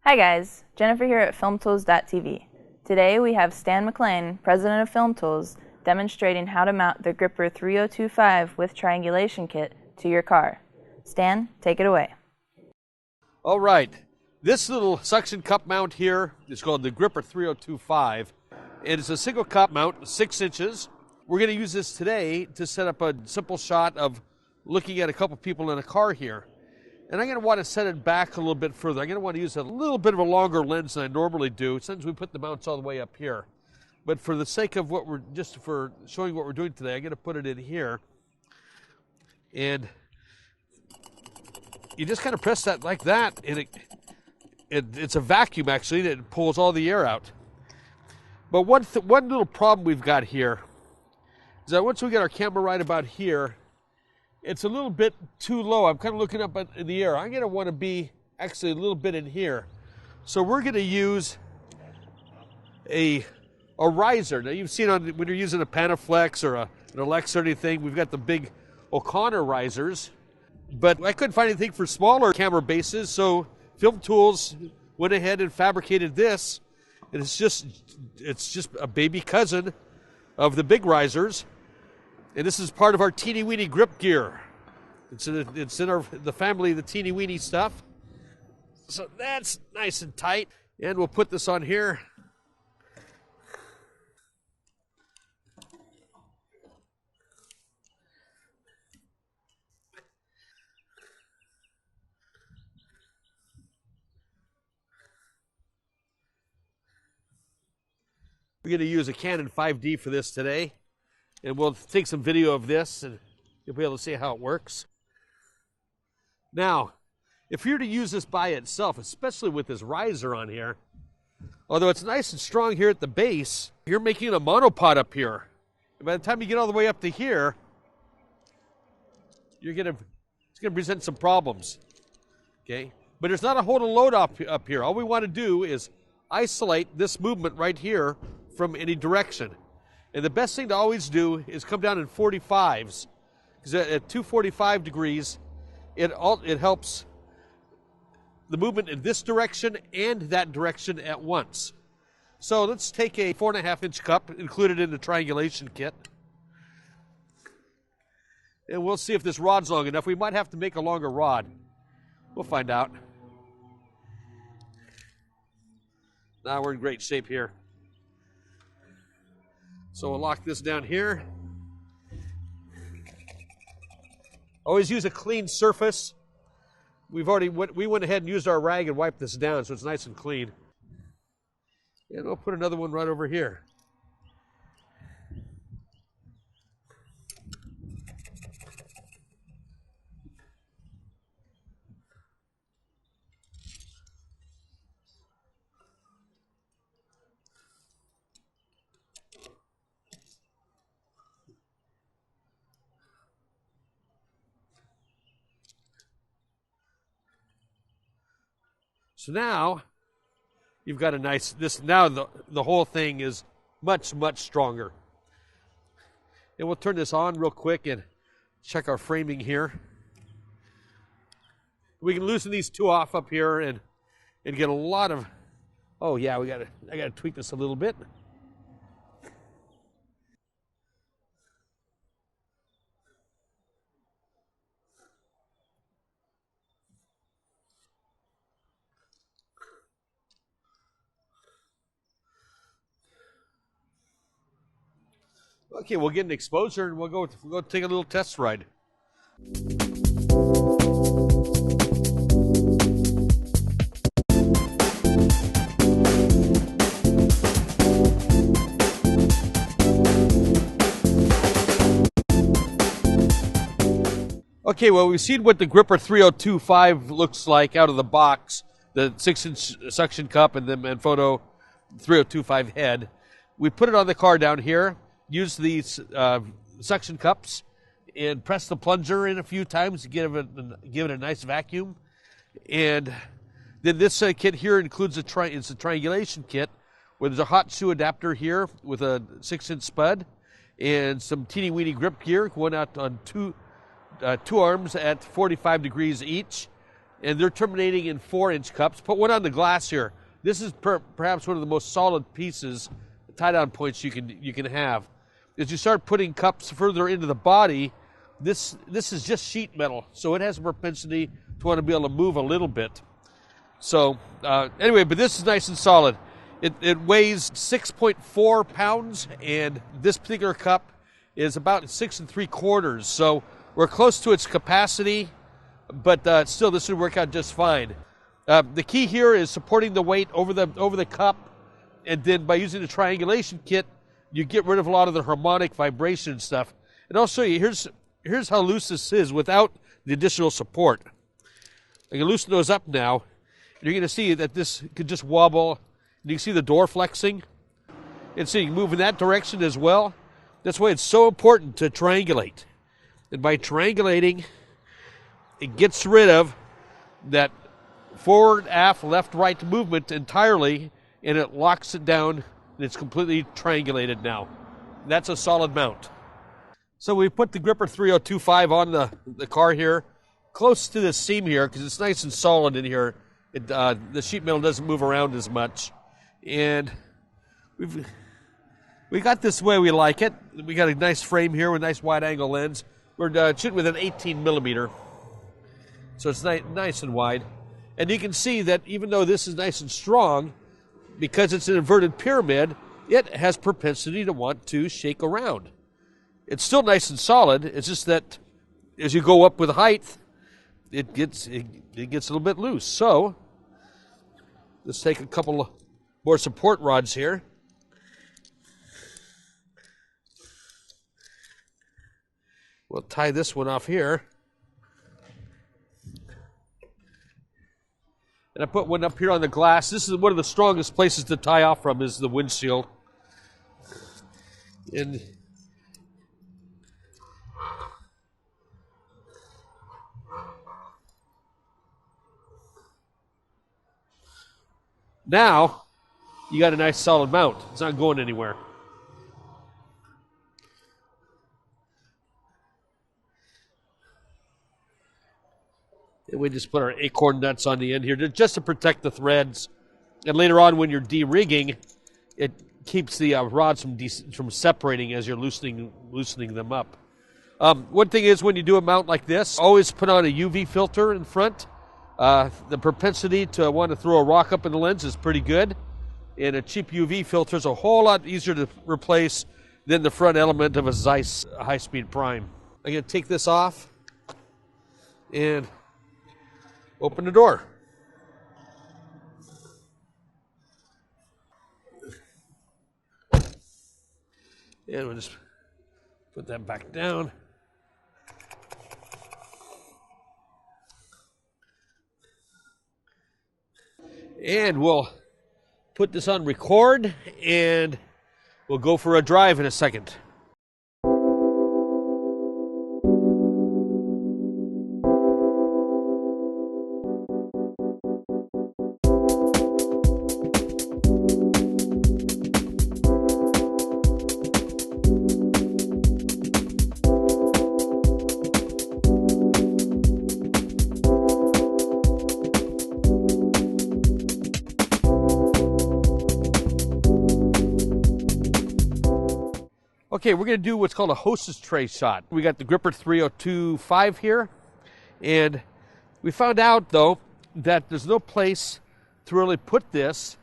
Hi guys, Jennifer here at Filmtools.tv. Today we have Stan McLean, president of Filmtools, demonstrating how to mount the Gripper 3025 with Triangulation Kit to your car. Stan, take it away. All right, this little suction cup mount here is called the Gripper 3025. It is a single cup mount, 6 inches. We're going to use this today to set up a simple shot of looking at a couple people in a car here. And I'm going to want to set it back a little bit further. I'm going to want to use a little bit of a longer lens than I normally do, since we put the mounts all the way up here. But for the sake of what we're, just for showing what we're doing today, I'm going to put it in here. And you just kind of press that like that, and it's a vacuum actually that pulls all the air out. But one little problem we've got here is that once we get our camera right about here, it's a little bit too low. I'm kind of looking up in the air. I'm going to want to be actually a little bit in here. So we're going to use a riser. Now you've seen when you're using a Panaflex or an Alexa or anything, we've got the big O'Connor risers. But I couldn't find anything for smaller camera bases, so Filmtools went ahead and fabricated this. And it's just a baby cousin of the big risers. And this is part of our Teenie Weenie Grip Gear. It's in the family of the Teenie Weenie stuff. So that's nice and tight. And we'll put this on here. We're going to use a Canon 5D for this today. And we'll take some video of this and you'll be able to see how it works. Now, if you're to use this by itself, especially with this riser on here, although it's nice and strong here at the base, you're making a monopod up here. And by the time you get all the way up to here, it's going to present some problems. Okay? But there's not a whole load up here. All we want to do is isolate this movement right here from any direction. And the best thing to always do is come down in 45s, because at 245 degrees, it helps the movement in this direction and that direction at once. So let's take a 4.5-inch cup, included in the Triangulation Kit, and we'll see if this rod's long enough. We might have to make a longer rod. We'll find out. Now we're in great shape here. So we'll lock this down here. Always use a clean surface. We went ahead and used our rag and wiped this down, so it's nice and clean. And we'll put another one right over here. So now you've got a nice, now the whole thing is much, much stronger. And we'll turn this on real quick and check our framing here. We can loosen these two off up here and get a lot of, oh yeah, I gotta tweak this a little bit. Okay, we'll get an exposure and we'll go take a little test ride. Okay, well, we've seen what the Gripper 3025 looks like out of the box, the 6-inch suction cup and photo 3025 head. We put it on the car down here. Use these suction cups and press the plunger in a few times to give it a nice vacuum. And then this kit here includes it's a triangulation kit where there's a hot shoe adapter here with a 6-inch spud and some Teenie Weenie Grip Gear going out on two arms at 45 degrees each. and they're terminating in 4-inch cups. Put one on the glass here. This is perhaps one of the most solid pieces, tie-down points you can have. As you start putting cups further into the body, this is just sheet metal, so it has a propensity to want to be able to move a little bit. So anyway, but this is nice and solid. It weighs 6.4 pounds, and this particular cup is about 6 3/4. So we're close to its capacity, but still, this would work out just fine. The key here is supporting the weight over the cup, and then by using the Triangulation Kit, you get rid of a lot of the harmonic vibration stuff. And I'll show you, here's how loose this is without the additional support. I can loosen those up now, and you're going to see that this could just wobble. And you can see the door flexing. And so you can move in that direction as well. That's why it's so important to triangulate. And by triangulating, it gets rid of that forward, aft, left, right movement entirely, and it locks it down, and it's completely triangulated now. That's a solid mount. So we put the Gripper 3025 on the car here, close to the seam here, because it's nice and solid in here. The sheet metal doesn't move around as much. And we got this way we like it. We got a nice frame here with a nice wide-angle lens. We're shooting with an 18 millimeter, so it's nice and wide. And you can see that even though this is nice and strong, because it's an inverted pyramid, it has propensity to want to shake around. It's still nice and solid. It's just that as you go up with height, it gets a little bit loose. So let's take a couple more support rods here. We'll tie this one off here. And I put one up here on the glass. This is one of the strongest places to tie off from, is the windshield. And now you got a nice solid mount. It's not going anywhere. And we just put our acorn nuts on the end here just to protect the threads. And later on, when you're de-rigging, it keeps the rods from separating as you're loosening them up. One thing is, when you do a mount like this, always put on a UV filter in front. The propensity to want to throw a rock up in the lens is pretty good. And a cheap UV filter is a whole lot easier to replace than the front element of a Zeiss high-speed prime. I'm going to take this off and open the door. And we'll just put that back down. And we'll put this on record, and we'll go for a drive in a second. Okay, we're going to do what's called a hostess tray shot. We got the Gripper 3025 here, and we found out, though, that there's no place to really put this,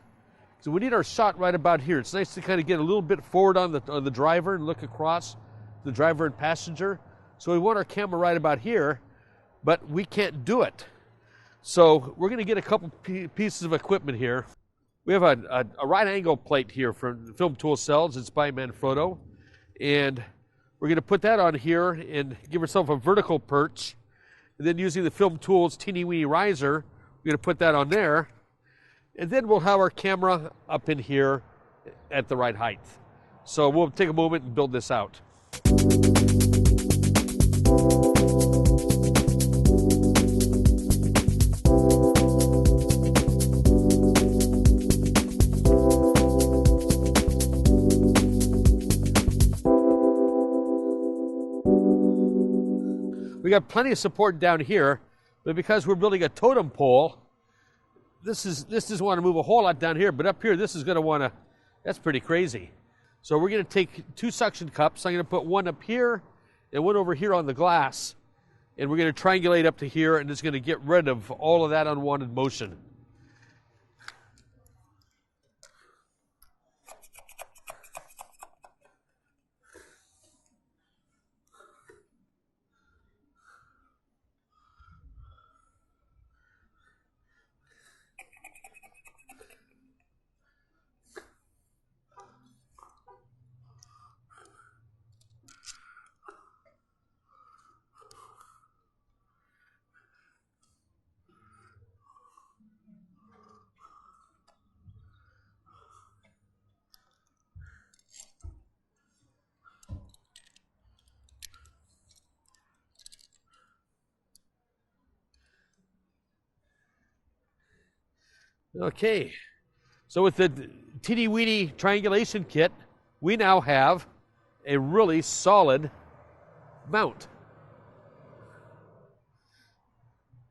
so we need our shot right about here. It's nice to kind of get a little bit forward on the driver and look across the driver and passenger. So we want our camera right about here, but we can't do it. So we're going to get a couple pieces of equipment here. We have a right angle plate here from Filmtools sells. It's by Manfrotto. And we're going to put that on here and give ourselves a vertical perch. And then using the Filmtools Teenie Weenie riser, we're going to put that on there. And then we'll have our camera up in here at the right height. So we'll take a moment and build this out. We got plenty of support down here, But because we're building a totem pole, this doesn't want to move a whole lot down here, but up here, this is going to want to, that's pretty crazy. So we're going to take 2 suction cups. I'm going to put one up here and one over here on the glass. And we're going to triangulate up to here, and it's going to get rid of all of that unwanted motion. Okay, so with the Teenie Weenie Triangulation Kit, we now have a really solid mount.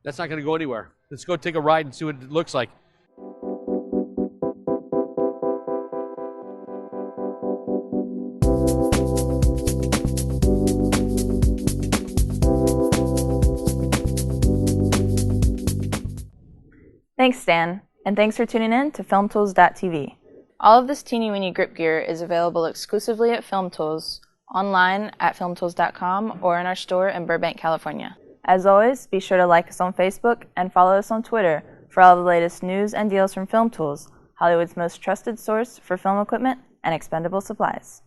That's not going to go anywhere. Let's go take a ride and see what it looks like. Thanks, Stan, and thanks for tuning in to Filmtools.tv. All of this Teenie Weenie Grip Gear is available exclusively at Filmtools, online at filmtools.com, or in our store in Burbank, California. As always, be sure to like us on Facebook and follow us on Twitter for all the latest news and deals from Filmtools, Hollywood's most trusted source for film equipment and expendable supplies.